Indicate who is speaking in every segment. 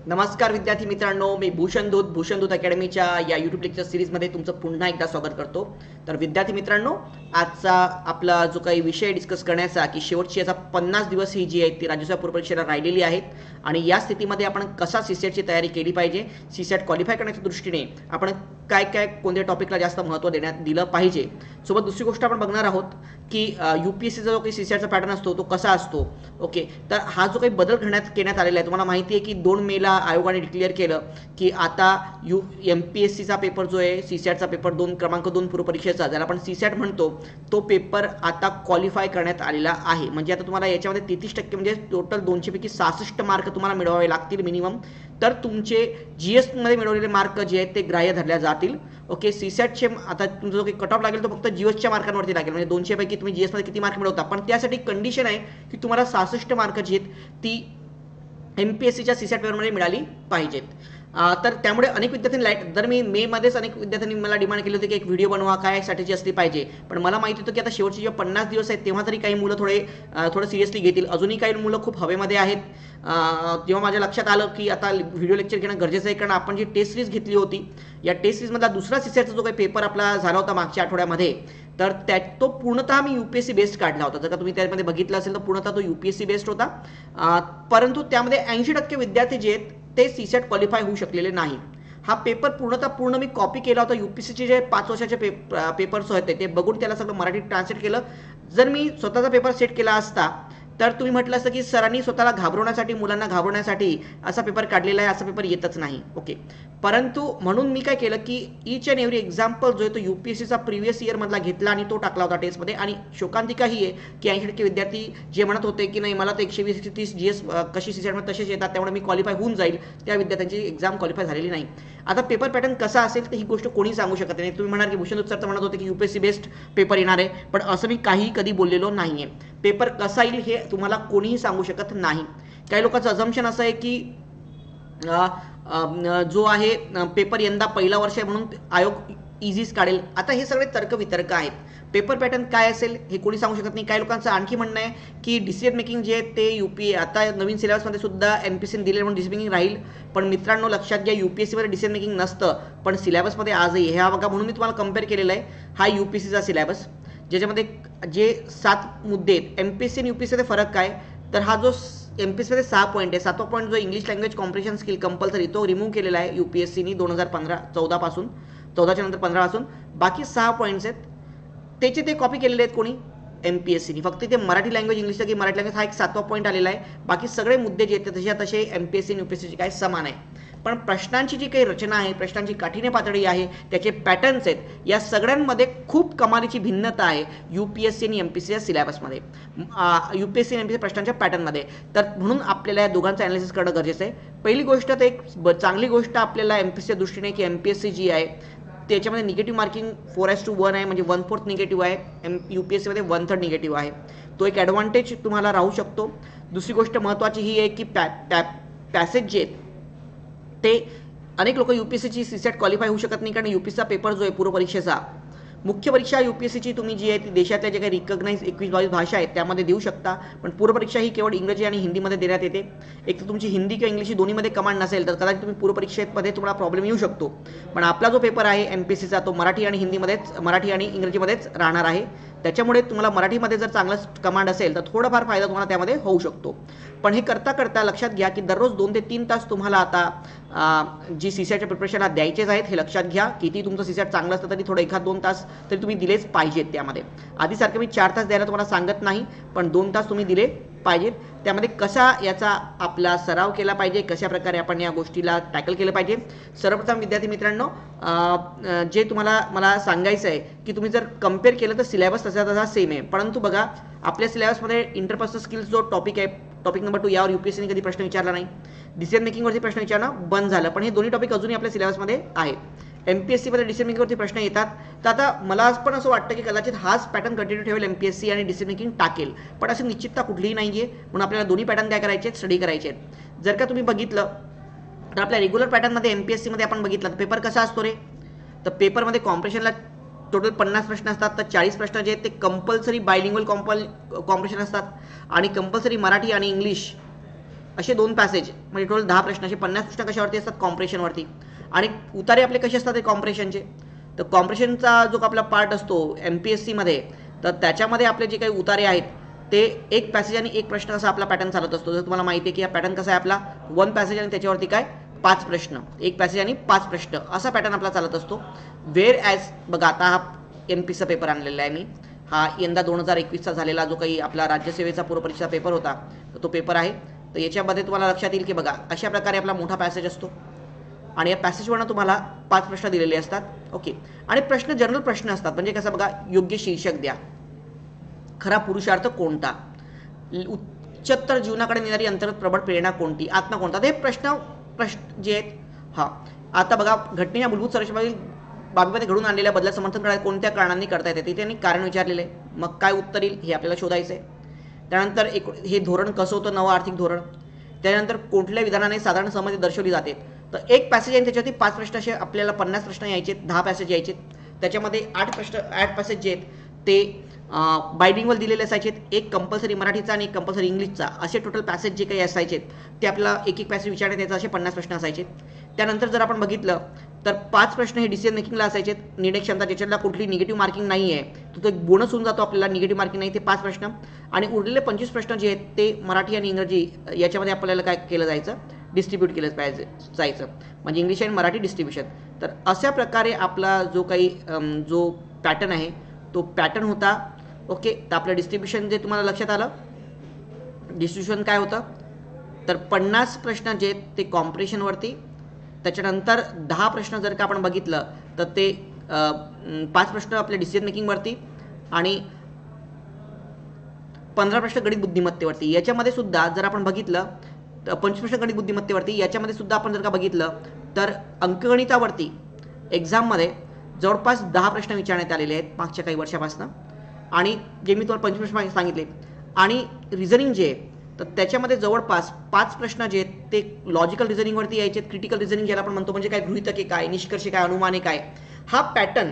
Speaker 1: नमस्कार विद्यार्थी मित्रांनो, मी भूषण दूत अकॅडमीच्या या यूट्यूब लेक्चर सिरीजमध्ये तुमचं पुन्हा एकदा स्वागत करतो। तर विद्यार्थी मित्रांनो, आजचा आपला जो काही विषय डिस्कस करण्याचा की शेवटची याचा 50 दिवस ही जी आहे ती राज्यसेवा पूर्व परीक्षेला राहिलेली आहेत आणि या स्थितीमध्ये आपण कसा सीसेटची तयारी केली पाहिजे, सीसेट क्वालिफाय करण्याच्या दृष्टीने आपण काय काय कोणत्या टॉपिकला जास्त महत्त्व दिलं पाहिजे। सोबत दुसरी गोष्ट आपण बघणार आहोत की यूपीएससीचा जो काही सीसेटचा पॅटर्न असतो तो कसा असतो। ओके, तर हा जो काही बदल करण्यात आलेला आहे, तुम्हाला माहिती आहे की 2 मेला आयोगाने डिक्लेअर केलं की आता एमपीएससीचा पेपर जो आहे सीसेटचा पेपर क्रमांक 2 पूर्व परीक्षेचा ज्याला आपण सीसेट म्हणतो तो पेपर आता क्वालिफाय करण्यात आलेला आहे। म्हणजे आता तुम्हाला याच्यामध्ये 33% म्हणजे टोटल 200 पैकी 66 मार्क तुम्हाला मिळवावे लागतील मिनिमम, तर तुमचे जीएस मध्ये मिळवलेले मार्क जे आहेत ते ग्राह्य धरल्या जातील। ओके, सीसेटचे आता तुमचा जो काही कट ऑफ लागेल तो फक्त जीएसच्या मार्कांवरती लागेल, म्हणजे 200 पैकी तुम्ही जीएस मध्ये किती मार्क मिळवता, पण त्यासाठी कंडिशन आहे की तुम्हाला 66 मार्क जी आहेत ती एमपीएससीच्या सीसेट पेपरमध्ये मिळाली पाहिजेत। तर त्यामुळे अनेक विद्यार्थ्यांनी जर मी मे मध्येच अनेक विद्यार्थ्यांनी मला डिमांड केली होती की एक व्हिडिओ बनवा, काय स्ट्रॅटेजी असली पाहिजे, पण मला माहिती होतं की आता शेवटचे जे 50 दिवस आहेत तेव्हा तरी काही मुलं थोडं सिरियसली घेतील, अजूनही काही मुलं खूप हवेमध्ये आहेत। जेव्हा माझ्या लक्षात आलं की आता व्हिडिओ लेक्चर घेणं गरजेचं आहे, कारण आपण जी टेस्ट सिरीज घेतली होती या टेस्ट सिरीजमधला दुसरा सीसेटचा जो काही पेपर आपला झाला होता मागच्या आठवड्यामध्ये, तर तो पूर्णतः मी यूपीएससी बेस्ड काढला होता। जर का तुम्ही त्यामध्ये बघितलं असेल तर पूर्णतः तो यूपीएससी बेस्ड होता, परंतु त्यामध्ये 80% विद्यार्थी जे आहेत ते सीसेट क्वालिफाय होऊ शकलेले नाही। हा पेपर पूर्ण मी कॉपी केला होता, यूपीएससीचे जे 5 वर्षाचे पेपर्स होते ते बघून त्याला सगळं मराठीत ट्रान्सलेट केलं। जर मी स्वतःचा पेपर सेट केला असता तर तुम्ही म्हटलं असतं की सरांनी स्वतःला घाबरवण्यासाठी, मुलांना घाबरवण्यासाठी असा पेपर काढलेला आहे, असा पेपर येतच नाही। ओके, परंतु म्हणून मी काय केलं की ईच अँड एव्हरी एक्झाम्पल जो आहे तो यूपीएससीचा प्रिव्हियस इयर मधला घेतला आणि तो टाकला होता टेस्टमध्ये। आणि शोकांतिका ही आहे की 80% विद्यार्थी जे म्हणत होते की नाही मला तर 120-130 जीएस कशी सीसेटमध्ये तसेच येतात त्यामुळे मी क्वालिफाय होऊन जाईल, त्या विद्यार्थ्यांची एक्झाम क्वालिफाय झालेली नाही। आता पेपर पॅटर्न कसा असेल तर ही गोष्ट कोणी सांगू शकत नाही। तुम्ही म्हणाल की भूषण सर तर म्हणत होते की यूपीएससी बेस्ड पेपर येणार आहे, पण असं मी कधी बोललेलो नाहीये। पेपर कसा येईल हे तुम्हाला कोणीही सांगू शकत नाही। काही लोकांचं अझम्पशन असं आहे की जो आहे पेपर यंदा पहिला वर्ष आहे म्हणून आयोग इझीच काढेल। आता हे सगळे तर्क वितर्क आहेत, पेपर पॅटर्न काय असेल हे कोणी सांगू शकत नाही। काही लोकांचं आणखी म्हणणं आहे की डिसिजन मेकिंग जे आहे ते यूपीए आता नवीन सिलेबसमध्ये सुद्धा एमपीएससीने दिलेलं म्हणून डिसिजन मेकिंग राहील, पण मित्रांनो लक्षात घ्या यूपीएससीमध्ये डिसिजन मेकिंग नसतं, पण सिलेबसमध्ये आजही ह्या बघा, म्हणून मी तुम्हाला कम्पेअर केलेला आहे हा यूपीएससीचा सिलेबस ज्याच्यामध्ये जे 7 मुद्दे आहेत। एमपीएससी आणि यूपीएससीमध्ये फरक काय, तर हा जो एमपीएससीमध्ये 6 पॉईंट आहे, 7वा पॉईंट जो English language comprehension skill compulsory तो रिमूव्ह केलेला आहे यूपीएससीनी 2014 पासून, 14च्या नंतर 15 पासून। बाकी 6 पॉईंट्स आहेत त्याचे ते कॉपी केलेले आहेत कोणी, एमपीएससीनी। फक्त ते मराठी लँग्वेज इंग्लिशचा की मराठी लँग्वेज हा एक 7वा पॉईंट आलेला आहे, बाकी सगळे मुद्दे जे आहेत तसे एमपीएससी आणि यूपीएससीचे काय समान आहे। पण प्रश्नांची जी काही रचना आहे, प्रश्नांची काठिण्य पातळी आहे, त्याचे पॅटर्न्स आहेत, या सगळ्यांमध्ये खूप कमालीची भिन्नता आहे यूपीएससी आणि एमपीएससीच्या सिलेबसमध्ये, यूपीएससी आणि एमपीएससी प्रश्नांच्या पॅटर्नमध्ये। तर म्हणून आपल्याला या दोघांचं ॲनालिसिस करणं गरजेचं आहे। पहिली गोष्ट तर एक चांगली गोष्ट आपल्याला एमपीएससीच्या दृष्टीने की एमपीएससी जी आहे त्याच्यामध्ये निगेटिव्ह मार्किंग 4:1 आहे, म्हणजे 1/4 निगेटिव्ह आहे, यूपीएससीमध्ये 1/3 निगेटिव्ह आहे, तो एक ॲडव्हान्टेज तुम्हाला राहू शकतो। दुसरी गोष्ट महत्त्वाची ही आहे की पॅसेज जे आहेत ते अनेक लोक यूपीएससीची सीसेट क्वालिफाय होऊ शकत नाही, कारण यूपीएससीचा पेपर जो आहे पूर्व परीक्षेचा मुख्य परीक्षा यूपीएससीची तुम्ही जी आहे ती देशातल्या जे काही रिकग्नाइज 21-22 भाषा आहेत त्यामध्ये देऊ शकता, पण पूर्व परीक्षा ही केवळ इंग्रजी आणि हिंदीमध्ये देण्यात येते। एक तर तुमची हिंदी किंवा इंग्लिश दोन्हीमध्ये कमांड नसेल तर कदाचित तुम्ही पूर्व परीक्षेमध्ये तुम्हाला प्रॉब्लेम येऊ शकतो। पण आपला जो पेपर आहे एमपीएससीचा तो मराठी आणि इंग्रजीमध्येच राहणार आहे, त्याच्यामुळे तुम्हाला मराठीमध्ये जर चांगलं कमांड असेल तर थोडाफार फायदा तुम्हाला त्यामध्ये होऊ शकतो। पण हे करता करता लक्षात घ्या की दररोज 2 ते 3 तास तुम्हाला आता जी सीसेटच्या प्रिपरेशनला द्यायचेच आहेत, हे लक्षात घ्या। किती तुमचं सीसेट चांगलं असतं तरी थोडं 1-2 तास तरी तुम्ही दिलेच पाहिजेत त्यामध्ये। आधीसारखं मी 4 तास द्यायला तुम्हाला सांगत नाही, पण 2 तास तुम्ही दिले पाहिजेत। त्यामध्ये कसा याचा आपला सराव केला पाहिजे, कशा प्रकारे आपण या गोष्टीला टॅकल केलं पाहिजे। सर्वप्रथम विद्यार्थी मित्रांनो, जे मला सांगायचं आहे की तुम्ही जर कम्पेअर केलं तर सिलेबस तसा सेम आहे, परंतु बघा आपल्या सिलेबसमध्ये इंटरपर्सनल स्किल्स जो टॉपिक आहे, टॉपिक नंबर 2, यावर यूपीएससीने कधी प्रश्न विचारला नाही। डिसिजन मेकिंगवरती प्रश्न विचारणं बंद झालं, पण हे दोन्ही टॉपिक अजूनही आपल्या सिलेबसमध्ये आहे। एमपीएससीमध्ये डिसिजन मेकिंगवरती प्रश्न येतात, तर आता मला पण असं वाटतं की कदाचित हाच पॅटर्न कंटिन्यू ठेवेल एमपीएससी आणि डिसिजन मेकिंग टाकेल, पण अशी निश्चितता कुठलीही नाही आहे, म्हणून आपल्याला दोन्ही पॅटर्न काय करायचे आहेत, स्टडी करायचे आहेत। जर का तुम्ही बघितलं तर आपल्या रेग्युलर पॅटर्नमध्ये एमपीएससीमध्ये आपण बघितलं तर पेपर कसा असतो रे, तर पेपरमध्ये कॉम्प्रिहेन्शनला टोटल 50 प्रश्न असतात, तर 40 प्रश्न जे आहेत ते कंपल्सरी बायलिंग्वल कॉम्प्रिहेन्शन असतात आणि कंपल्सरी मराठी आणि इंग्लिश असे 2 पॅसेज म्हणजे टोटल 10 प्रश्न, असे 50 प्रश्न कशावरती असतात, कॉम्प्रेशनवरती. आणि उतारे आपले कसे असतात ते कॉम्प्रेशनचे. तर कॉम्प्रेशनचा जो आपला पार्ट असतो MPSC मध्ये, तर त्याच्यामध्ये आपले जे काही उतारे आहेत ते एक पॅसेज आणि एक प्रश्न असा आपला पॅटर्न चालत असतो. जर तुम्हाला माहिती आहे की हा पॅटर्न कसा आहे आपला, 1 पॅसेज आणि त्याच्यावरती काय 5 प्रश्न, एक पॅसेज आणि 5 प्रश्न असा पॅटर्न आपला चालत असतो. वेअर ॲज बघा आता हा MPचा पेपर आणलेला आहे मी, हा यंदा 2021चा झालेला जो काही आपला राज्यसेवेचा पूर्वपरीक्षा पेपर होता तो पेपर आहे. तर याच्यामध्ये तुम्हाला लक्षात येईल की बघा अशा प्रकारे आपला मोठा पॅसेज असतो आणि या पॅसेजवरनं तुम्हाला 5 प्रश्न दिलेले असतात. ओके. आणि प्रश्न जनरल प्रश्न असतात, म्हणजे कसं बघा, योग्य शीर्षक द्या, खरा पुरुषार्थ कोणता, उच्चतर जीवनाकडे नेणारी अंतर्गत प्रबळ प्रेरणा कोणती, आत्मा कोणता, हे प्रश्न जे आहेत. हा आता बघा, घटनेच्या मूलभूत संरचनेमधील बाबीमध्ये घडून आणलेल्या बदलात समर्थन करायला कोणत्या कारणांनी करता येते, ते त्यांनी कारण विचारलेलं आहे. मग काय उत्तर येईल हे आपल्याला शोधायचं आहे. त्यानंतर हे धोरण कसं होतं, नवं आर्थिक धोरण. त्यानंतर कुठल्या विधानाने साधारण सहमती दर्शवली जाते. तर एक पॅसेज आहे त्याच्यावरती 5 प्रश्न असे आपल्याला 50 प्रश्न यायचे, 10 पॅसेज यायचे. त्याच्यामध्ये 8 पॅसेज जे आहेत ते बायडिंगवर दिलेले असायचे, एक कंपल्सरी मराठीचा आणि एक कंपल्सरी इंग्लिशचा, असे टोटल पॅसेज जे काही असायचे ते आपल्याला एक एक पॅसेज विचारण्यात यायचं, असे 50 प्रश्न असायचे. त्यानंतर जर आपण बघितलं तर 5 प्रश्न हे डिसिजन मेकिंगला असायचे, निर्णय क्षमता, ज्याच्यातला कुठली निगेटिव्ह मार्किंग नाही आहे, तो एक बोनस होऊन जातो आपल्याला, निगेटिव्ह मार्किंग नाही, ते 5 प्रश्न. आणि उरलेले 25 प्रश्न जे आहेत ते मराठी आणि इंग्रजी याच्यामध्ये आपल्याला काय केलं जायचं, डिस्ट्रीब्यूट केलं जायचं, म्हणजे इंग्लिश आणि मराठी डिस्ट्रीब्युशन. तर अशा प्रकारे आपला जो काही जो पॅटर्न आहे तो पॅटर्न होता. ओके. तर आपलं डिस्ट्रीब्युशन जे तुम्हाला लक्षात आलं, डिस्ट्रीब्युशन काय होतं, तर 50 प्रश्न जे आहेत ते कॉम्प्रेशनवरती, त्याच्यानंतर 10 प्रश्न जर का आपण बघितलं तर ते 5 प्रश्न आपल्या डिसिजन मेकिंगवरती आणि 15 प्रश्न गणित बुद्धिमत्तेवरती. याच्यामध्ये सुद्धा जर आपण बघितलं तर 25 प्रश्न गणित बुद्धिमत्तेवरती, याच्यामध्ये सुद्धा आपण जर का बघितलं तर अंकगणितावरती एक्झाममध्ये जवळपास 10 प्रश्न विचारण्यात आलेले आहेत मागच्या काही वर्षापासून. आणि जे मी तुम्हाला 25 प्रश्न सांगितले, आणि रिझनिंग जे आहे तर त्याच्यामध्ये जवळपास 5 प्रश्न जे आहेत ते लॉजिकल रिझनिंगवरती यायचे, क्रिटिकल रिझनिंग ज्याला आपण म्हणतो, म्हणजे काय गृहीतके काय, निष्कर्ष काय, अनुमाने काय. हा पॅटर्न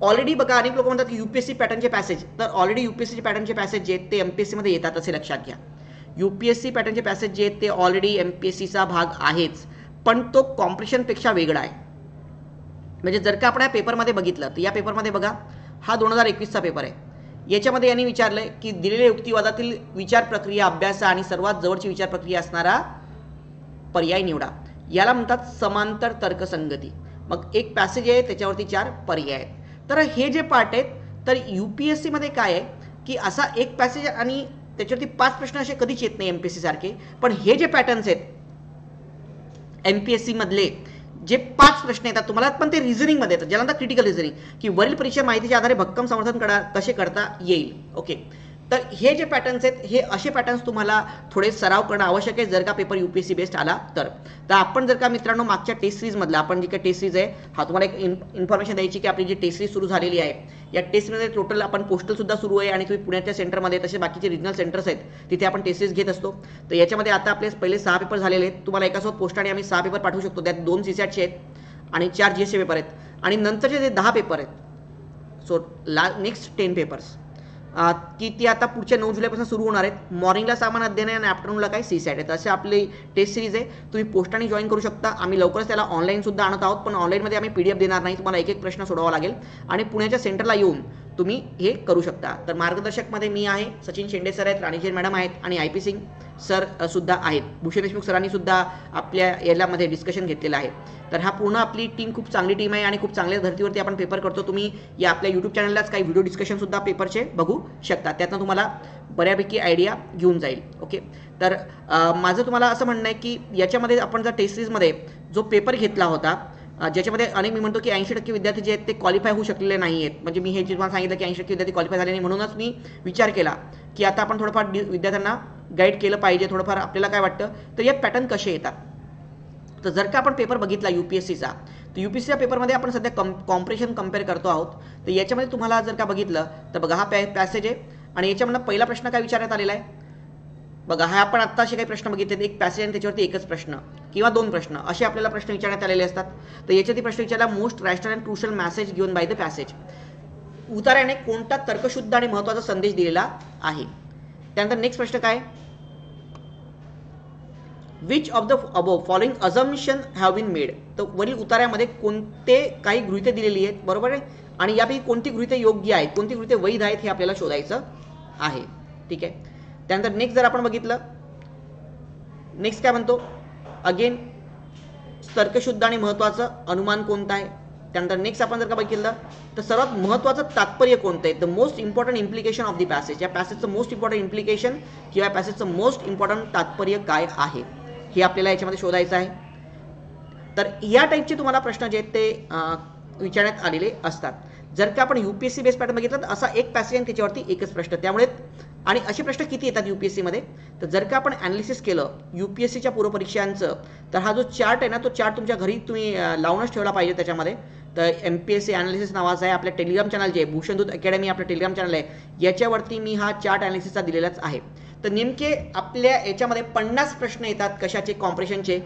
Speaker 1: ऑलरेडी बघा, अनेक लोक म्हणतात की UPSC पॅटर्नचे पॅसेज, तर ऑलरेडी UPSC पॅटर्नचे पॅसेज जे आहेत ते MPSC मध्ये येतात असे लक्षात घ्या. UPSC पॅटर्नचे पॅसेज जे आहेत ते ऑलरेडी MPSCचा भाग आहेच, पण तो कॉम्प्रेशनपेक्षा वेगळा आहे. म्हणजे जर का आपण या पेपरमध्ये बघितलं तर या पेपरमध्ये बघा, हा 2021चा पेपर आहे. याच्यामध्ये यांनी विचारलंय की दिलेल्या युक्तिवादातील विचार प्रक्रिया अभ्यासा आणि सर्वात जवळची विचार प्रक्रिया असणारा पर्याय निवडा. याला म्हणतात समांतर तर्कसंगती. मग एक पॅसेज आहे त्याच्यावरती 4 पर्याय आहेत. तर हे जे पार्ट आहेत, तर UPSC मध्ये काय आहे की असा एक पॅसेज आणि त्याच्यावरती 5 प्रश्न असे कधीच येत नाही MPSC सारखे. पण हे जे पॅटर्न्स आहेत MPSC मधले, जे 5 प्रश्न येतात तुम्हाला, पण ते रिझनिंग मध्ये येतात, ज्याला क्रिटिकल रिझनिंग, की वरील परीक्षा माहितीच्या आधारे भक्कम समर्थन कसे करता येईल. ओके. तर हे जे पॅटर्न्स आहेत हे असे पॅटर्न्स तुम्हाला थोडे सराव करणं आवश्यक आहे जर का पेपर UPSC बेस्ड आला तर. आपण जर का मित्रांनो मागच्या टेस्ट सिरीज मधला, आपण जी काही टेस्ट सिरीज आहे, हा तुम्हाला एक इन्फॉर्मेशन द्यायची की आपली जी टेस्ट सिरीज सुरू झालेली आहे, या टेस्ट मध्ये टोटल आपण पोस्टल सुद्धा सुरू आहे आणि तुम्ही पुण्याच्या सेंटरमध्ये तसे बाकीचे रिजनल सेंटर्स आहेत तिथे आपण टेस्ट सिरीज घेत असतो. तर याच्यामध्ये आता आपले पहिले 6 पेपर झालेले आहेत. तुम्हाला एकासोबत पोस्टाने आम्ही 6 पेपर पाठवू शकतो. त्यात 2 CSATचे आहेत आणि 4 GSचे पेपर आहेत, आणि नंतरचे जे 10 पेपर आहेत, सो नेक्स्ट 10 पेपर्स की ती आता पुढच्या 9 जुलैपासून सुरू होणार आहेत. मॉर्निंगला सामान्य अध्ययन आणि आफ्टरनूनला काही CSAT आहेत. असे आपली टेस्ट सिरीज आहे. तुम्ही पोस्टाने जॉईन करू शकता. आम्ही लवकरच त्याला ऑनलाईन सुद्धा आणत आहोत, पण ऑनलाईनमध्ये आम्ही PDF देणार नाही, तुम्हाला एक एक प्रश्न सोडवावा लागेल आणि पुण्याच्या सेंटरला येऊन तुम्ही हे करू शकता. तर मार्गदर्शकमध्ये मी आहे, सचिन शेंडे सर आहेत, राणी जैन मॅडम आहेत आणि IP सिंग सर सुद्धा आहेत. भूषण देशमुख सरांनी सुद्धा आपल्या यामध्ये डिस्कशन घेतलेलं आहे. तर हा पूर्ण आपली टीम खूप चांगली टीम आहे आणि खूप चांगल्या धर्तीवरती आपण पेपर करतो. तुम्ही या आपल्या YouTube चॅनललाच काही व्हिडिओ डिस्कशन सुद्धा पेपरचे बघू शकता, त्यातनं तुम्हाला बऱ्यापैकी आयडिया घेऊन जाईल. ओके. तर माझं तुम्हाला असं म्हणणं आहे की याच्यामध्ये आपण जर टेस्ट सिरीजमध्ये जो पेपर घेतला होता, ज्याच्यामध्ये अनेक मी म्हणतो की 80% विद्यार्थी जे आहेत ते क्वालिफाय होऊ शकलेले नाही आहेत. म्हणजे मी हे जे तुम्हाला सांगितलं की 80% विद्यार्थी क्वालिफाय झाले नाही, म्हणूनच मी विचार केला की आता आपण थोडंफार विद्यार्थ्यांना गाईड केलं पाहिजे. थोडंफार आपल्याला काय वाटतं, तर यात पॅटर्न कसे येतात. तर जर का आपण पेपर बघितला UPSCचा, तर UPSCच्या पेपरमध्ये आपण सध्या कॉम्प्रेशन कम्पेअर करतो आहोत. तर याच्यामध्ये तुम्हाला जर का बघितलं तर बघा, हा पॅसेज आहे आणि याच्यामधला पहिला प्रश्न काय विचारण्यात आलेला आहे बघा. हा आपण आत्ता असे काही प्रश्न बघितले, एक पॅसेज आणि त्याच्यावरती एकच प्रश्न किंवा 2 प्रश्न असे आपल्याला प्रश्न विचारण्यात आलेले असतात. तर याच्यावरती प्रश्न विचारला, most rational and crucial message given by the passage. उतार्याने कोणता तर्कशुद्ध आणि महत्त्वाचा संदेश दिलेला आहे. त्यानंतर नेक्स्ट प्रश्न काय, which of the above following assumption have been made. तर वरील उतार्यामध्ये कोणते काही गृहिते दिलेली आहेत, बरोबर आहे, आणि यापैकी कोणती गृहिते योग्य आहेत, कोणती गृहिते वैध आहेत हे आपल्याला शोधायचं आहे. ठीक आहे. त्यानंतर नेक्स्ट जर आपण बघितलं, नेक्स्ट काय म्हणतो, अगेन तर्कशुद्ध आणि महत्त्वाचं अनुमान कोणतं आहे. त्यानंतर नेक्स्ट आपण जर का बघितलं तर सर्वात महत्त्वाचं तात्पर्य कोणतं आहे, the most important implication of the passage. या पॅसेजचं मोस्ट इम्पॉर्टंट इम्प्लिकेशन किंवा या पॅसेजचं मोस्ट इम्पॉर्टंट तात्पर्य काय आहे हे आपल्याला याच्यामध्ये शोधायचं आहे. तर या टाईपचे तुम्हाला प्रश्न जे आहेत ते विचारण्यात आलेले असतात. जर का आपण यूपीएससी बेस पॅटर्न बघितलं तर असा एक पॅसेज आहे त्याच्यावरती एकच प्रश्न, त्यामुळे आणि असे प्रश्न किती येतात यूपीएससी मध्ये, तर जर का आपण ॲनालिसिस केलं यूपीएससीच्या पूर्वपरीक्षांचं तर हा जो चार्ट आहे ना तो चार्ट तुमच्या घरी तुम्ही लावूनच ठेवला पाहिजे. त्याच्यामध्ये तर एमपीएससी ॲनालिसिस नावाचा आहे आपल्या टेलिग्राम चॅनल जे आहे भूषणदूत अकॅडमी आपलं टेलिग्राम चॅनल आहे, याच्यावरती मी हा चार्ट ॲनालिसिसचा दिलेलाच आहे. तर नेमके आपल्या याच्यामध्ये 50 प्रश्न येतात कशाचे, कॉम्प्रेशनचे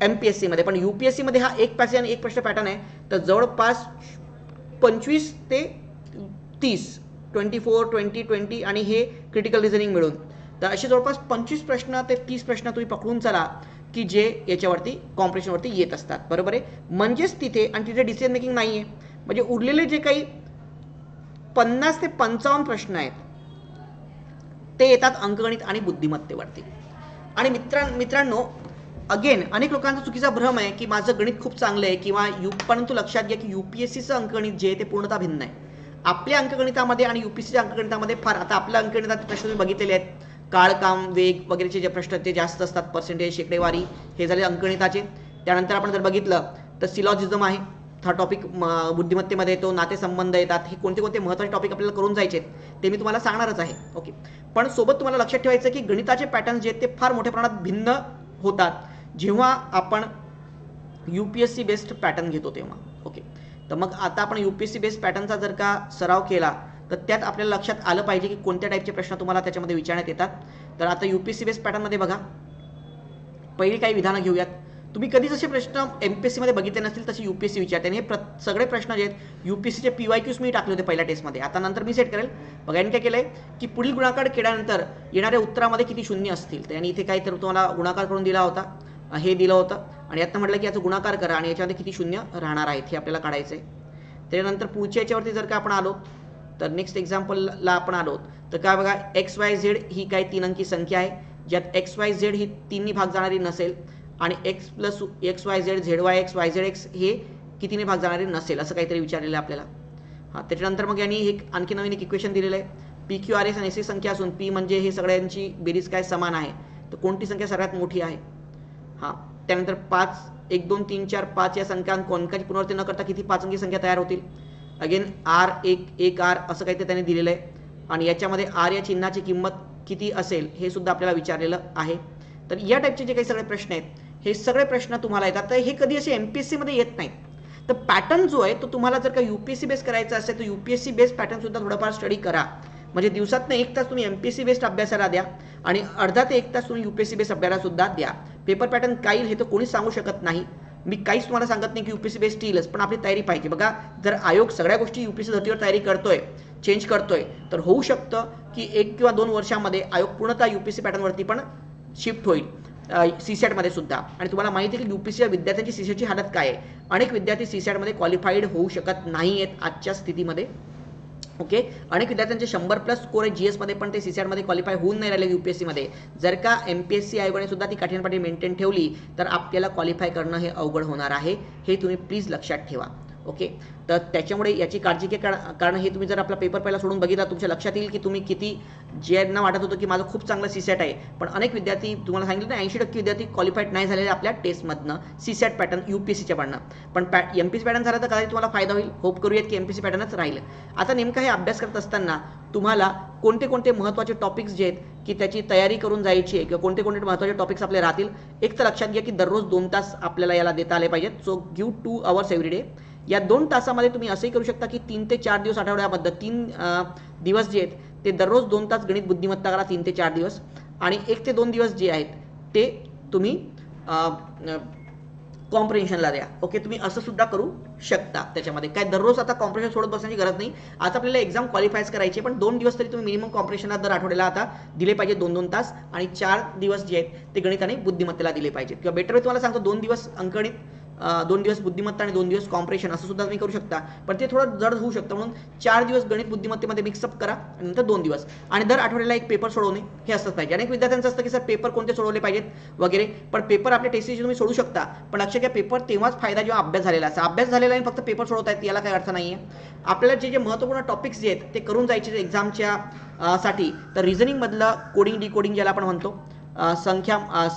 Speaker 1: एमपीएससी मध्ये, पण यूपीएससी मध्ये हा एक पॅसेज आणि एक प्रश्न पॅटर्न आहे. तर जवळपास 25 ते 30 24 20 20 आणि हे क्रिटिकल रिझनिंग मिळून तर असे जवळपास 25 प्रश्न ते 30 प्रश्न तुम्ही पकडून चला की जे याच्यावरती कॉम्प्रेशनवरती येत असतात, बरोबर आहे. म्हणजेच तिथे आणि तिथे डिसिजन मेकिंग नाही आहे, म्हणजे उरलेले जे काही 50 ते 55 प्रश्न आहेत ते येतात अंकगणित आणि बुद्धिमत्तेवरती. आणि मित्रांनो अगेन अनेक लोकांचा चुकीचा भ्रम आहे की माझं गणित खूप चांगलं आहे किंवा परंतु लक्षात घ्या की यूपीएससीचं अंकगणित जे आहे ते पूर्णतः भिन्न आहे. आपल्या अंकगणितामध्ये आणि यूपीएससीच्या अंकगणितामध्ये फार, आता आपल्या अंकगणितात प्रश्न तुम्ही बघितलेले आहेत, काळकाम वेग वगैरेचे जे प्रश्न ते जास्त असतात, पर्सेंटेज शेकडेवारी हे झाले अंकगणिताचे. त्यानंतर आपण जर बघितलं तर सिलॉजिझम आहे, हा टॉपिक बुद्धिमत्तेमध्ये येतो, नातेसंबंध येतात, हे कोणते कोणते महत्त्वाचे टॉपिक आपल्याला करून जायचे ते मी तुम्हाला सांगणारच आहे. ओके, पण सोबत तुम्हाला लक्षात ठेवायचं की गणिताचे पॅटर्न जे आहेत ते फार मोठ्या प्रमाणात भिन्न होतात जेव्हा आपण यूपीएससी बेस्ड पॅटर्न घेतो तेव्हा. ओके, तर मग आता आपण यूपीएससी बेस्ड पॅटर्नचा जर का सराव केला तर त्यात आपल्याला लक्षात आलं पाहिजे की कोणत्या टाईपचे प्रश्न तुम्हाला त्याच्यामध्ये विचारण्यात येतात. तर आता यूपीएससी बेस्ड पॅटर्नमध्ये बघा, पहिली काही विधानं घेऊयात. तुम्ही कधीच असे प्रश्न एमपीएससी मध्ये बघितले नसतील तसे यूपीएससी विचारते, आणि हे सगळे प्रश्न जे आहेत यूपीएससीचे PYQs मी टाकले होते पहिल्या टेस्टमध्ये, आता नंतर मी सेट करेल. बघा यांनी काय केलंय की पुढील गुणाकार केल्यानंतर येणाऱ्या उत्तरामध्ये किती शून्य असतील, तर यांनी इथे काही तर तुम्हाला गुणाकार करून दिला होता, हे दिलं होतं, आणि यातनं म्हटलं की याचा गुणाकार करा आणि याच्यामध्ये किती शून्य राहणार आहेत हे आपल्याला काढायचं आहे. त्यानंतर पुढच्या याच्यावरती जर का आपण आलो तर नेक्स्ट एक्झाम्पलला आपण आलो तर काय बघा, XYZ ही काही 3 अंकी संख्या आहे ज्यात XYZ ही 3नी भाग जाणारी नसेल आणि X + XYZ ZYX YZX हे कितीने भाग जाणारे नसेल, असं काहीतरी विचारलेलं आहे आपल्याला. हां, त्याच्यानंतर मग यांनी हे आणखी नवीन एक इक्वेशन दिलेलं आहे, PQRS आणि SC संख्या असून P म्हणजे हे सगळ्यांची बेरीज काय समान आहे, तर कोणती संख्या सगळ्यात मोठी आहे. हां, त्यानंतर 5 1 2 3 4 5 या संख्यांक अंकाची पुनरावृत्ती न करता किती 5 अंकी संख्या तयार होतील. अगेन R1 1 R असं काहीतरी त्यांनी दिलेलं आहे, आणि याच्यामध्ये R या चिन्हाची किंमत किती असेल हे सुद्धा आपल्याला विचारलेलं आहे. तर या टाईपचे जे काही सगळे प्रश्न आहेत हे सगळे प्रश्न तुम्हाला येतात, तर हे कधी असे एमपीएससी मध्ये येत नाहीत. तर पॅटर्न जो आहे तो तुम्हाला जर का यूपीएससी बेस करायचा असेल तर यूपीएससी बेस पॅटर्न सुद्धा थोडंफार स्टडी करा. म्हणजे दिवसातनं 1 तास तुम्ही एमपीएससी बेस्ड अभ्यासाला द्या आणि अर्धा ते 1 तास तुम्ही यूपीएससी बेस्ड अभ्यासाला सुद्धा द्या. पेपर पॅटर्न काय येईल हे तर कोणीच सांगू शकत नाही, मी काहीच तुम्हाला सांगत नाही की यूपीएससी बेस्ड येईलच, पण आपली तयारी पाहिजे. बघा, जर आयोग सगळ्या गोष्टी यूपीएससी धर्तीवर तयारी करतोय, चेंज करतोय, तर होऊ शकतं की 1 किंवा 2 वर्षामध्ये आयोग पूर्णतः यूपीएससी पॅटर्नवरती पण शिफ्ट होईल, सीसॅट मध्ये सुद्धा. आणि तुम्हाला माहिती आहे की यूपीएससीच्या विद्यार्थ्यांची सीसॅटची हालत काय आहे, अनेक विद्यार्थी सीसॅट मध्ये क्वालिफाईड होऊ शकत नाही आहेत आजच्या स्थितीमध्ये. ओके, अनेक विद्यार्थ्यांचे 100+ स्कोर आहे जीएस मध्ये, पण ते सीसॅट मध्ये क्वालिफाय होऊन नाही राहिले यूपीएससी मध्ये. जर का एमपीएससी आयोगाने सुद्धा ती काठीणपाठी मेंटेन ठेवली तर आपल्याला क्वालिफाय करणं हे अवघड होणार आहे, हे तुम्ही प्लीज लक्षात ठेवा. ओके, तर त्याच्यामुळे याची काळजी घ्या, कारण हे तुम्ही जर आपला पेपर पहिला सोडून बघितला तुमच्या लक्षात येईल की तुम्ही किती, ज्यांना वाटत होतं की माझं खूप चांगलं सीसॅट आहे, पण अनेक विद्यार्थी, तुम्हाला सांगितलं ना 80% विद्यार्थी क्वालिफाईड नाही झालेले आपल्या टेस्टमधनं सीसॅट पॅटर्न यूपीएससीच्या पॅटर्न. पण एमपीएससी पॅटर्न झाला तर कदाचित तुम्हाला फायदा होईल, होप करूयात की एमपीएससी पॅटर्नच राहील. आता नेमका हे अभ्यास करत असताना तुम्हाला कोणते कोणते महत्त्वाचे टॉपिक्स जे आहेत की त्याची तयारी करून जायची आहे किंवा कोणते कोणते महत्त्वाचे टॉपिक्स आपले राहतील, एक तर लक्षात घ्या की दररोज 2 तास आपल्याला याला देता आले पाहिजेत. So give 2 hours every day. या 2 तासामध्ये तुम्ही असंही करू शकता की 3 ते 4 दिवस आठवड्याबद्दल 3 दिवस जे आहेत ते दररोज 2 तास गणित बुद्धिमत्ता करा 3 ते 4 दिवस, आणि 1 ते 2 दिवस जे आहेत ते तुम्ही कॉम्प्रिहेन्शनला द्या. ओके, तुम्ही असं सुद्धा करू शकता. त्याच्यामध्ये काय दररोज आता कॉम्प्रिहेन्शन सोडत बसण्याची गरज नाही. आता आपल्याला एक्झाम क्वालिफायच करायची, पण 2 दिवस तरी तुम्ही मिनिमम कॉम्प्रिहेन्शनला दर आठवड्याला आता दिले पाहिजे 2-2 तास, आणि 4 दिवस जे आहेत ते गणित आणि बुद्धिमत्तेला दिले पाहिजेत. किंवा बेटर मी तुम्हाला सांगतो 2 दिवस अंकगणित, 2 दिवस बुद्धिमत्ता आणि 2 दिवस कॉम्प्रिहेन्शन असं सुद्धा तुम्ही करू शकता. पण ते थोडं जड होऊ शकतं, म्हणून 4 दिवस गणित बुद्धिमत्तेमध्ये मिक्सअप करा आणि नंतर 2 दिवस, आणि दर आठवड्याला एक पेपर सोडवणे हे असंच पाहिजे. अनेक विद्यार्थ्यांचं असतं की सर पेपर कोणते सोडवले पाहिजेत वगैरे, पण पेपर आपल्या टेस्टचे तुम्ही सोडू शकता, पण लक्षात घ्या पेपर तेव्हाच फायदा जेव्हा अभ्यास झालेला असा. अभ्यास झालेला आणि फक्त पेपर सोडवता याला काही अर्थ नाही आहे. आपल्याला जे महत्त्वपूर्ण टॉपिक्स जे आहेत ते करून जायचे एक्झामच्या साठी, तर रिझनिंगमधलं कोडिंग डिकोडिंग ज्याला आपण म्हणतो,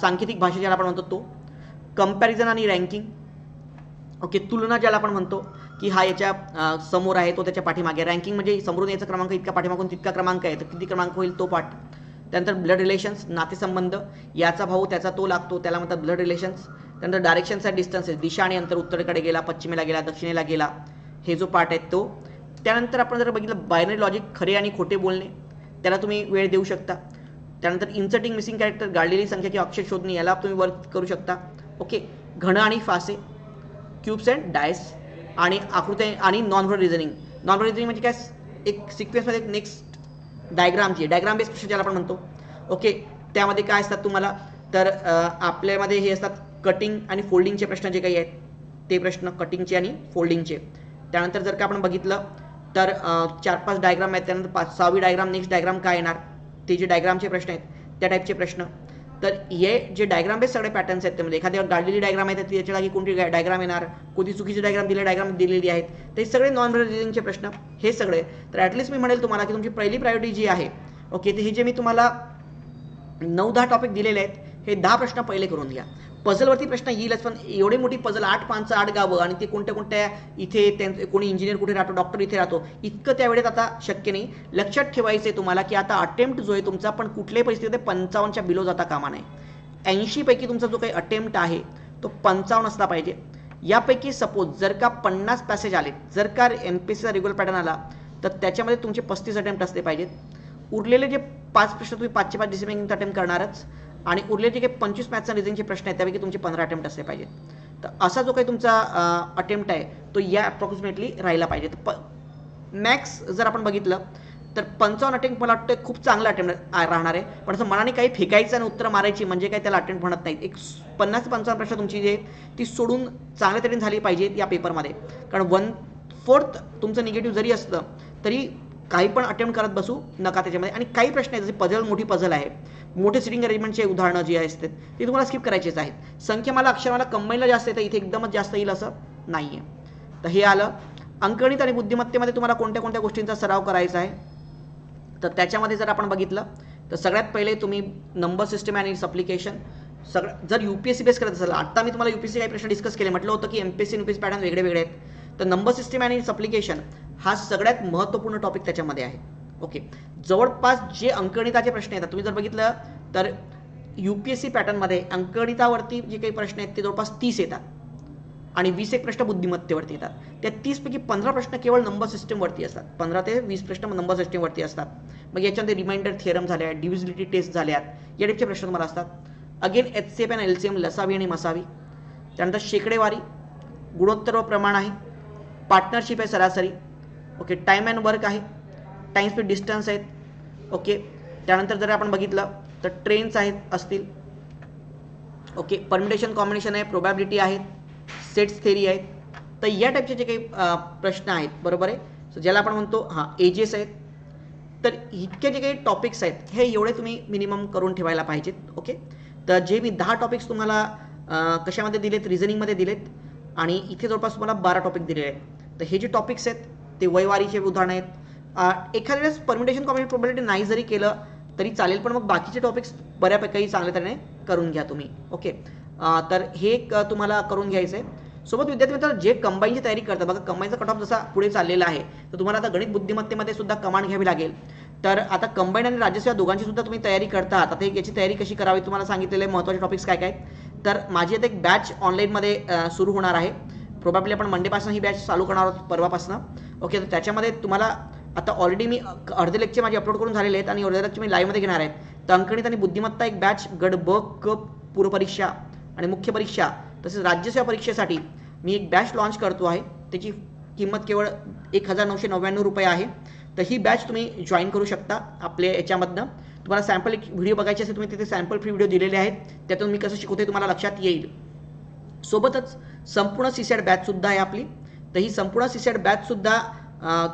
Speaker 1: सांकेतिक भाषा ज्याला आपण म्हणतो तो, कंपॅरिझन आणि रँकिंग, ओके, तुलना ज्याला आपण म्हणतो की हा याच्या समोर आहे तो त्याच्या पाठीमागे, रँकिंग म्हणजे समोरून याचा क्रमांक इतका पाठीमागून तितका क्रमांक आहे तर किती क्रमांक होईल तो पाठ. त्यानंतर ब्लड रिलेशन्स, नातेसंबंध, याचा भाऊ त्याचा तो लागतो त्याला म्हणतात ब्लड रिलेशन्स. त्यानंतर डायरेक्शन्स अँड डिस्टन्सेस, दिशा आणि अंतर, उत्तरेकडे गेला, पश्चिमेला गेला, दक्षिणेला गेला, हे जो पार्ट आहे तो. त्यानंतर आपण जर बघितलं बायनरी लॉजिक, खरे आणि खोटे बोलणे, त्याला तुम्ही वेळ देऊ शकता. त्यानंतर इन्सर्टिंग मिसिंग कॅरेक्टर, गाळलेली संख्या किंवा अक्षर शोधणे, याला तुम्ही वर्क करू शकता. ओके, घन आणि फासे, क्यूब्स अँड डायस, आणि आकृती आणि non verbal reasoning. Non verbal reasoning म्हणजे काय, एक सिक्वेन्समध्ये एक नेक्स्ट डायग्रामची, डायग्राम बेस्ड प्रश्न ज्याला आपण म्हणतो. ओके, त्यामध्ये काय असतात तुम्हाला, तर आपल्यामध्ये हे असतात कटिंग आणि फोल्डिंगचे प्रश्न जे काही आहेत ते प्रश्न, कटिंगचे आणि फोल्डिंगचे. त्यानंतर जर का आपण बघितलं तर 4-5 डायग्राम आहेत, त्यानंतर 6वी डायग्राम, नेक्स्ट डायग्राम काय येणार ते जे डायग्रामचे प्रश्न आहेत त्या टाईपचे प्रश्न. तर हे जे डायग्राम बेस्ड सगळे पॅटर्न्स आहेत त्यामध्ये एखाद्या गाडलेली डायग्राम आहे तर त्याच्या जागी कोणती डायग्राम येणार, कोणती चुकीची डायग्राम दिलेली आहेत, ते सगळे नॉन व्हर्बल रिझनिंगचे प्रश्न हे सगळे. तर ॲटलिस्ट मी म्हणेल तुम्हाला की तुमची पहिली प्रायोरिटी जी आहे, ओके, ते हे जे मी तुम्हाला 9-10 टॉपिक दिलेले आहेत हे 10 प्रश्न पहिले करून घ्या. पझलवरती प्रश्न येईलच, पण एवढी मोठी पझल 8-5 8 गावं आणि ते कोणत्या इथे कोणी इंजिनियर कुठे राहतो, डॉक्टर इथे राहतो, इतकं त्यावेळेत आता शक्य नाही. लक्षात ठेवायचं आहे तुम्हाला की आता अटेम्प्ट जो आहे तुमचा, पण कुठल्याही परिस्थितीमध्ये 55च्या बिलो जाता कामा नये. 80 पैकी तुमचा जो काही अटेम्प्ट आहे तो 55 असला पाहिजे. यापैकी सपोज जर का 50 पॅसेज आले, जर का एमपीएससीचा रेग्युलर पॅटर्न आला तर त्याच्यामध्ये तुमचे 35 अटेम्प्ट असले पाहिजेत. उरलेले जे 5 प्रश्न तुम्ही 5चे 5 डिसिप्लिन अटेम्प्ट करणारच, आणि उरलेले जे काही 25 मॅथ्स आणि रिझनिंगचे प्रश्न आहेत त्यापैकी तुमचे 15 अटेम्प्ट असले पाहिजेत. तर असा जो काही तुमचा अटेम्प्ट आहे तो या अप्रॉक्सिमेटली राहिला पाहिजे. तर मॅक्स जर आपण बघितलं तर 55 अटेम्प्ट मला वाटतं खूप चांगला अटेम्प्ट राहणार आहे. पण असं मनाने काही फेकायचं आणि उत्तर मारायची म्हणजे काय त्याला अटेम्प्ट म्हणत नाहीत. एक 50-55 प्रश्न तुमची जे ती सोडून चांगल्या तऱ्हेने झाली पाहिजेत या पेपरमध्ये. कारण 1/4 तुमचं निगेटिव्ह जरी असलं तरी काही पण अटेम्प्ट करत बसू नका त्याच्यामध्ये. आणि काही प्रश्न आहेत जसे पझल, मोठी पझल आहे, मोठे सिटिंग अरेंजमेंटचे उदाहरणं जी असतात ती तुम्हाला स्किप करायचीच आहेत. संख्यामाला अक्षरमाला कंबाईनला जास्त येतं, इथे एकदमच जास्त येईल असं नाही आहे. तर हे आलं. अंकगणित आणि बुद्धिमत्तेमध्ये तुम्हाला कोणत्या कोणत्या गोष्टींचा सराव करायचा आहे, तर त्याच्यामध्ये जर आपण बघितलं तर सगळ्यात पहिले तुम्ही नंबर सिस्टम आणि सप्लिकेशन सगळं, जर यूपीएससी बेस करत असेल, आता मी तुम्हाला यूपीएससी काही प्रश्न डिस्कस केले, म्हटलं होतं की एमपीएससी यूपीएससी पॅटर्न वेगळे वेगळे आहेत. तर नंबर सिस्टम आणि सप्लिकेशन हा सगळ्यात महत्त्वपूर्ण टॉपिक त्याच्यामध्ये आहे. ओके, जवळपास जे अंकगणिताचे प्रश्न येतात तुम्ही जर बघितलं तर यूपीएससी पॅटर्नमध्ये अंकगणितावरती जे काही प्रश्न आहेत ते जवळपास 30 येतात आणि 20 एक प्रश्न बुद्धिमत्तेवरती येतात. त्या 30 पैकी 15 प्रश्न केवळ नंबर सिस्टमवरती असतात, 15 ते 20 प्रश्न नंबर सिस्टमवरती असतात. मग याच्यामध्ये रिमाइंडर थिअरम झाल्या, डिव्हिजिबिलिटी टेस्ट झाल्यात, या टाईपचे प्रश्न तुम्हाला असतात. अगेन एचसीएफ आणि एलसीएम, लसावी आणि मसावी. त्यानंतर शेकडेवारी, गुणोत्तर व प्रमाण आहे, पार्टनरशिप आहे सरासरी, ओके, टाईम अँड वर्क आहे, टाईम स्पीड डिस्टन्स आहेत, ओके. त्यानंतर जर आपण बघितलं तर ट्रेन्स आहेत असतील, ओके, परम्युटेशन कॉम्बिनेशन आहे, प्रोबॅबिलिटी आहेत, सेट्स थेरी आहेत. तर या टाईपचे जे काही प्रश्न आहेत, बरोबर आहे, सो ज्याला आपण म्हणतो एजेस आहेत. तर इतके जे काही टॉपिक्स आहेत हे एवढे तुम्ही मिनिमम करून ठेवायला पाहिजेत. ओके, तर जे मी 10 टॉपिक्स तुम्हाला कशामध्ये दिलेत, रिझनिंगमध्ये दिलेत, आणि इथे जवळपास तुम्हाला 12 टॉपिक दिलेले आहेत. तर हे जे टॉपिक्स आहेत ते वयवारीचे उदाहरण आहेत. एखाद्या वेळेस परम्युटेशन कॉम्बिनेशन प्रोबॅबिलिटी नाही जरी केलं तरी चालेल, पण मग बाकीचे टॉपिक्स बऱ्यापैकी चांगल्या तऱ्हेने करून घ्या तुम्ही. ओके, तर हे तुम्हाला करून घ्यायचं आहे. सोबत विद्यार्थी मित्र जे कंबाईनची तयारी करतात, बघा कंबाईनचा कट ऑफ जसा पुढे चाललेला आहे तर तुम्हाला आता गणित बुद्धिमत्तेमध्ये सुद्धा कमांड घ्यावी लागेल. तर आता कंबाईन आणि राज्यसेवा या दोघांची सुद्धा तुम्ही तयारी करता. आता याची तयारी कशी करावी तुम्हाला सांगितलेले महत्त्वाचे टॉपिक्स काय काय. तर माझी आता एक बॅच ऑनलाईनमध्ये सुरू होणार आहे. प्रोबॅबली आपण मंडेपासून ही बॅच चालू करणार आहोत, परवापासून. ओके, तर त्याच्यामध्ये तुम्हाला आता ऑलरेडी मी अर्धे लेक्चर माझे अपलोड करून झालेले आहेत आणि अर्धे लेक्चर मी लाईव्हमध्ये घेणार आहेत. तर अंकगणित आणि बुद्धिमत्ता एक बॅच, गट ब क पूर्वपरीक्षा आणि मुख्य परीक्षा तसेच राज्यसेवा परीक्षेसाठी मी एक बॅच लॉन्च करतो आहे, त्याची किंमत केवळ 1999 रुपये आहे. तर ही बॅच तुम्ही जॉईन करू शकता आपल्या याच्यामधनं. तुम्हाला सॅम्पल एक व्हिडिओ बघायचे असेल, तुम्ही तिथे सॅम्पल फ्री व्हिडिओ दिलेले आहेत, त्यातून मी कसं शिकवते तुम्हाला लक्षात येईल. सोबतच संपूर्ण सीसॅट बॅचसुद्धा आहे आपली. तर ही संपूर्ण सीसॅट बॅचसुद्धा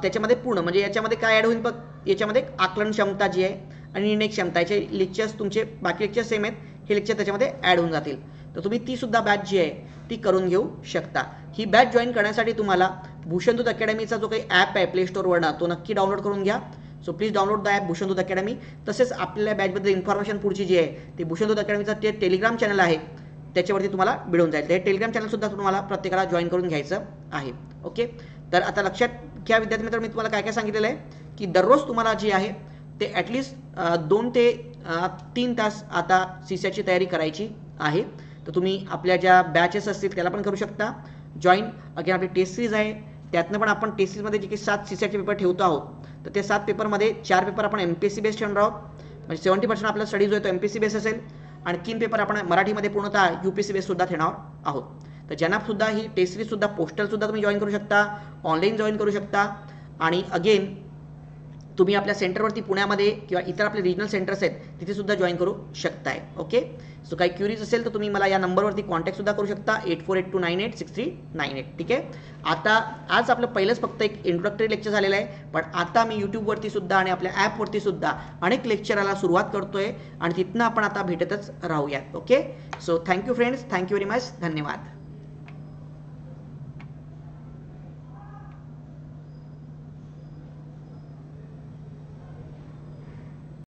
Speaker 1: त्याच्यामध्ये पूर्ण म्हणजे याच्यामध्ये काय ॲड होईल, याच्यामध्ये आकलन क्षमता जी आहे आणि निर्णय क्षमता, याचे लेक्चर्स तुमचे बाकी लेक्चर्स सेम आहेत, हे लेक्चर त्याच्यामध्ये ॲड होऊन जातील. तर तुम्ही ती सुद्धा बॅच जी आहे ती करून घेऊ शकता. ही बॅच जॉईन करण्यासाठी तुम्हाला भूषणदूत अकॅडमीचा जो काही ॲप आहे प्ले स्टोअरवरनं तो नक्की डाउनलोड करून घ्या. So please download the app Bhushandoot academy. तसेच आपल्या बॅचबद्दल इन्फॉर्मेशन पुढची जी आहे ती भूषणदूत अकॅडमीचा ते टेलिग्राम चॅनल आहे त्याच्यावरती तुम्हाला मिळून जाईल. हे टेलिग्राम चॅनलसुद्धा तुम्हाला प्रत्येकाला जॉईन करून घ्यायचं आहे. ओके, तर आता लक्षात घ्या विद्यार्थी मित्र, मी तुम्हाला काय काय सांगितलेलं आहे की दररोज तुम्हाला जे आहे ते ॲटलिस्ट 2 ते 3 तास आता सीसॅटची तयारी करायची आहे. तर तुम्ही आपल्या ज्या बॅचेस असतील त्याला पण करू शकता जॉईन. अगेन आपली टेस्ट सिरीज आहे, त्यातनं पण आपण टेस्ट सिरीजमध्ये जे काही 7 सीसॅटचे पेपर ठेवतो आहोत, तर ते 7 पेपरमध्ये 4 पेपर आपण MPSC बेस्ड ठेवणार आहोत. म्हणजे 70% आपला स्टडी जो आहे तो MPSC बेस असेल आणि 3 पेपर आपण मराठीमध्ये पूर्णतः UPSC बेस सुद्धा ठेवणार आहोत. तर ज्यांना सुद्धा ही टेस्ट सिरीज सुद्धा पोस्टल सुद्धा तुम्ही जॉईन करू शकता, ऑनलाईन जॉईन करू शकता. आणि अगेन तुम्ही आपल्या सेंटरवरती पुण्यामध्ये किंवा इतर आपले रिजनल सेंटर्स आहेत तिथे सुद्धा जॉईन करू शकताय. ओके, सो काही क्युरीज असेल तर तुम्ही मला या नंबरवरती कॉन्टॅक्ट सुद्धा करू शकता 8482986398. ठीक आहे. आता आज आपलं पहिलंच फक्त एक इंट्रोडक्टरी लेक्चर झालेलं आहे, पण आता मी यूट्यूबवरती सुद्धा आणि आपल्या ॲपवरती सुद्धा अनेक लेक्चराला सुरुवात करतोय आणि तिथनं आपण आता भेटतच राहूयात. Okay, so thank you friends, thank you very much, धन्यवाद.